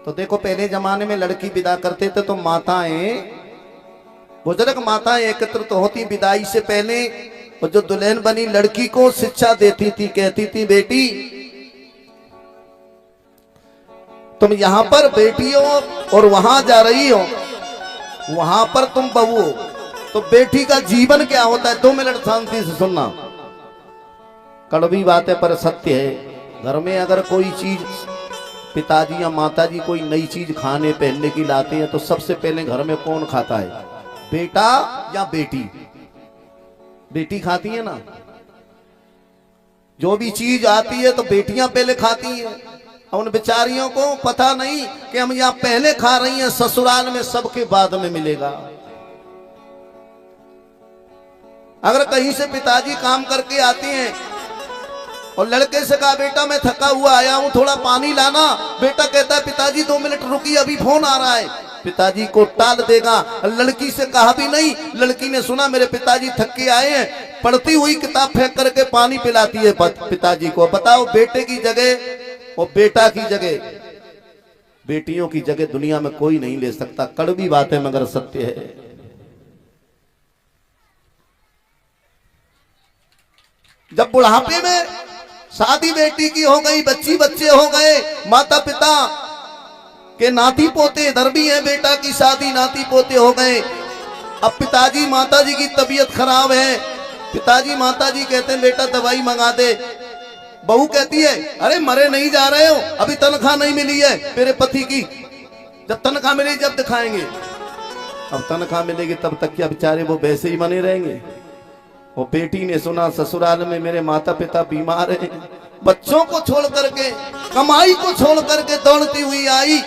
तो देखो पहले जमाने में लड़की विदा करते थे तो माताएं, बुजुर्ग माताएं एकत्रित होती विदाई से पहले, और जो दुल्हन बनी लड़की को शिक्षा देती थी, कहती थी बेटी तुम यहां पर बेटी हो और वहां जा रही हो, वहां पर तुम बहू हो, तो बेटी का जीवन क्या होता है 2 मिनट शांति से सुनना। कड़वी बात है पर सत्य है। घर में अगर कोई चीज पिताजी या माताजी कोई नई चीज खाने पहनने की लाते हैं तो सबसे पहले घर में कौन खाता है, बेटा या बेटी? बेटी खाती है ना। जो भी चीज आती है तो बेटियां पहले खाती हैं। उन बेचारियों को पता नहीं कि हम यहाँ पहले खा रही हैं, ससुराल में सबके बाद में मिलेगा। अगर कहीं से पिताजी काम करके आते हैं और लड़के से कहा बेटा मैं थका हुआ आया हूं थोड़ा पानी लाना, बेटा कहता है पिताजी 2 मिनट रुकिए अभी फोन आ रहा है, पिताजी को टाल देगा। लड़की से कहा भी नहीं, लड़की ने सुना मेरे पिताजी थक के आए हैं, पढ़ती हुई किताब फेंक करके पानी पिलाती है पिताजी को। बताओ बेटे की जगह और बेटा की जगह, बेटियों की जगह दुनिया में कोई नहीं ले सकता। कड़वी बात है मगर सत्य है। जब बुढ़ापे में शादी बेटी की हो गई, बच्ची बच्चे हो गए, माता पिता के नाती पोते, इधर भी है बेटा की शादी, नाती पोते हो गए। अब पिताजी माताजी की तबीयत खराब है, पिताजी माताजी कहते हैं बेटा दवाई मंगा दे। बहू कहती है अरे मरे नहीं जा रहे हो, अभी तनख्वाह नहीं मिली है मेरे पति की, जब तनख्वाह मिलेगी जब दिखाएंगे। अब तनख्वाह मिलेगी तब तक क्या बेचारे वो वैसे ही बने रहेंगे। वो बेटी ने सुना ससुराल में मेरे माता पिता बीमार हैं, बच्चों को छोड़ करके, कमाई को छोड़ करके दौड़ती हुई आई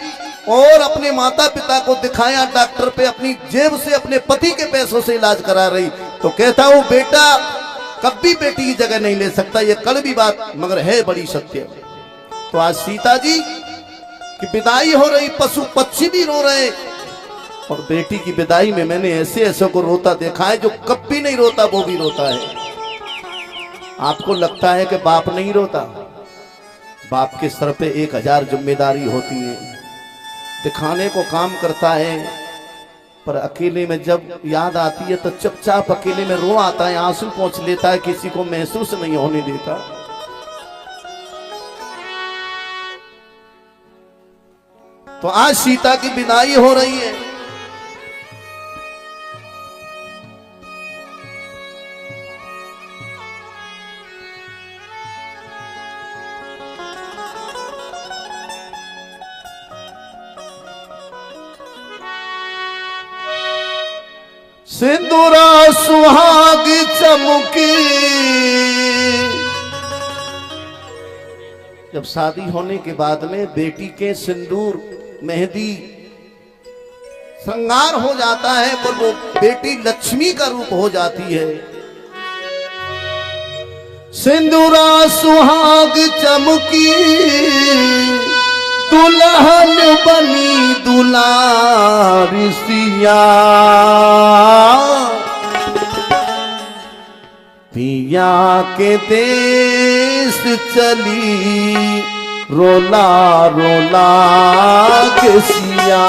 और अपने माता पिता को दिखाया डॉक्टर पे, अपनी जेब से अपने पति के पैसों से इलाज करा रही। तो कहता हूं बेटा कभी बेटी की जगह नहीं ले सकता। ये कड़वी बात मगर है बड़ी सत्य। तो आज सीता जी की विदाई हो रही, पशु पक्षी भी रो रहे, और बेटी की विदाई में मैंने ऐसे ऐसे को रोता देखा है जो कभी नहीं रोता वो भी रोता है। आपको लगता है कि बाप नहीं रोता? बाप के सर पे 1000 जिम्मेदारी होती है, दिखाने को काम करता है, पर अकेले में जब याद आती है तो चुपचाप अकेले में रो आता है, आंसू पोंछ लेता है, किसी को महसूस नहीं होने देता। तो आज सीता की विदाई हो रही है। सिंदूरा सुहाग चमकी, जब शादी होने के बाद में बेटी के सिंदूर मेहंदी श्रृंगार हो जाता है, पर वो बेटी लक्ष्मी का रूप हो जाती है। सिंदूरा सुहाग चमकी, दुल्हन बनी दुलारी सिया, पिया के देश चली रोला रोला के सिया,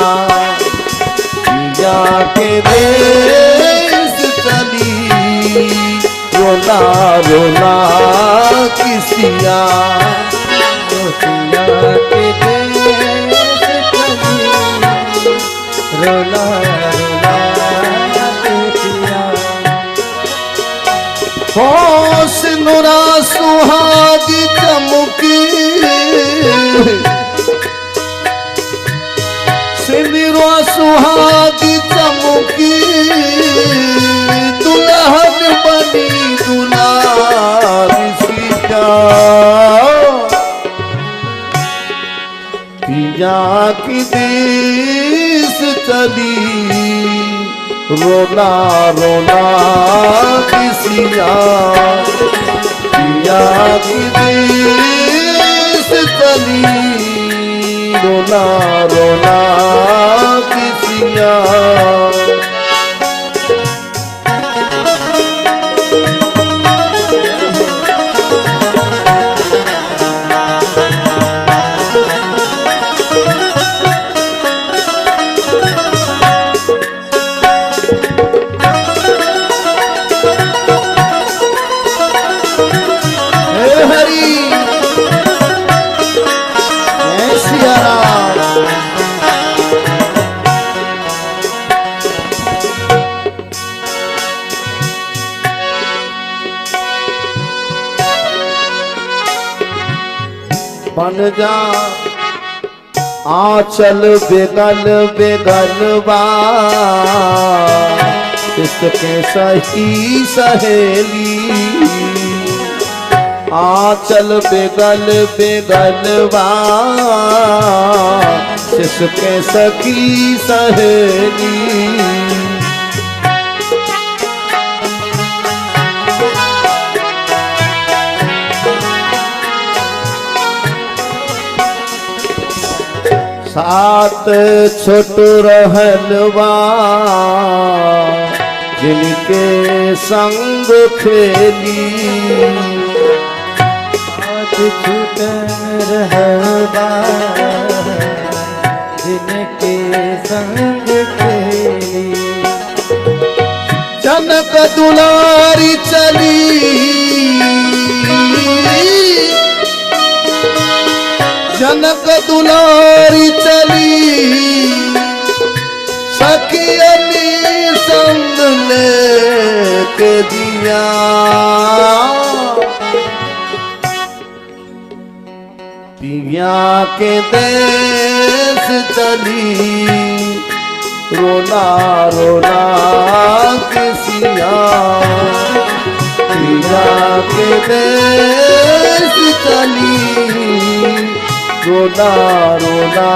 पिया के देश चली रोला रोला की सिया, पिया के देश चली रोला रोला की सिया। हो सिंदूरा सुहाग चमकी, सिंदूरा सुहाग चमकी, दुल्हन बनी दुलारी सिया, पिया की देश चली रोला रोला की सिया, पिया की देश चली रोला रोला की सिया। जा आंचल बेगल बेगलवा इसके सही सहेली आंचल बेगल बेगलवा इसके सखी सहेली सात छोट रहलवा जिनके संग खेली सात छोट रहलवा जिनके संग खेली जनक दुलारी चली जनक दुलारी चली सखियनी संग लेके दिया पिया के देश चली रोना रोना किसिया पिया के देश चली रोना रोना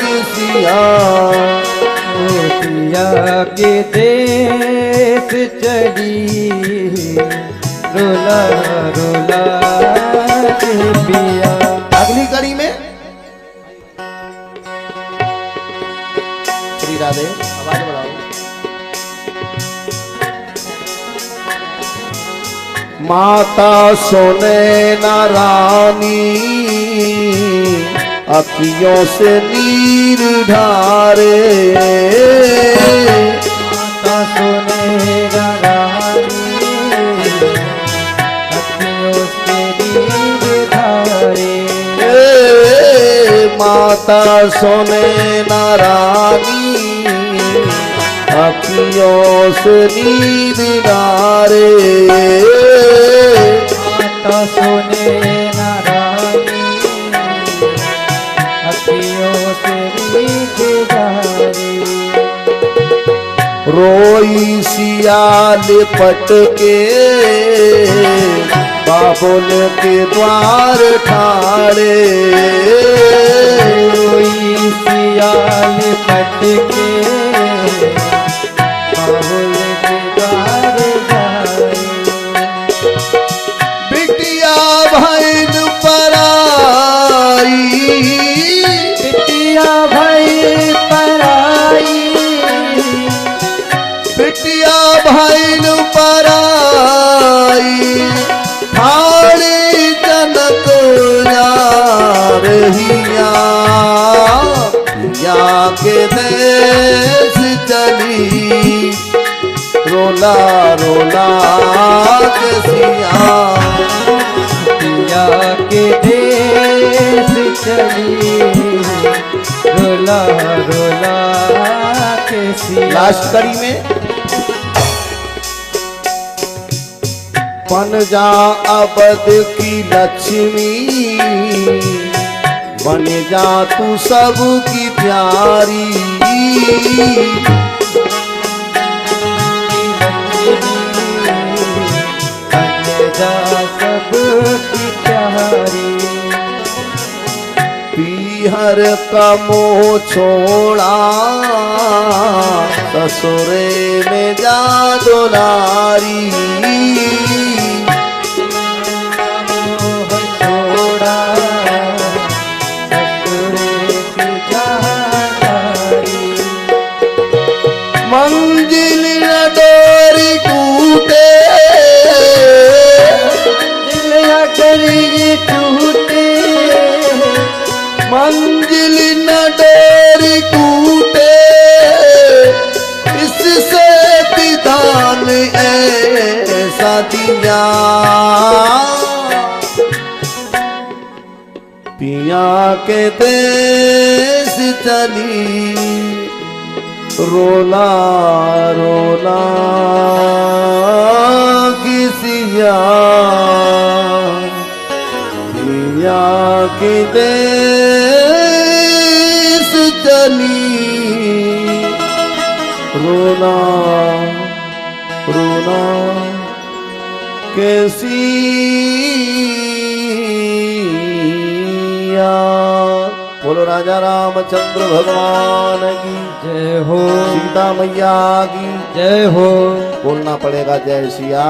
किसिया पिया के देश चली रोला रोला के पिया। अगली कड़ी में श्री राधे आवाज बढ़ाओ। माता सोने नारानी अखियों से नीर ढारे माता सोने नारानी अखियों से नीर ढारे माता सोने नारानी अखियों से नीर ढारे माता सोने नारानी अखियों से नीर ढारे रोई सियाल पट के बाबुल के द्वार ठाड़े रोई सियाल पट के बाबुल के द्वार ठाड़े बिटिया भैल पराई बिटिया भई पराई बिटिया भैल पराई ठाड़ी जनक रहिया पिया के देश चली रोला रोला कसिया पिया के देश चली रोला रोला के सिया। लास्ट कड़ी में बन जा अबद की लक्ष्मी बन जा तू सबकी प्यारी जा सबकी प्यारी पीहर का मोह छोड़ा ससुरे में जा दुलारी मोह छोड़ा ससुरे की जारी मंजिल न डोरी टूटे दिल अगरी टूटे मंजिल न डोरी टूटे इससे विधान ऐसा दिया पिया के देश चली रोला रोला किसिया मैया के देश चली रोना रोना कैसी याद। बोलो राजा रामचंद्र भगवान की जय हो सीता मैया की जय हो। बोलना पड़ेगा जय सिया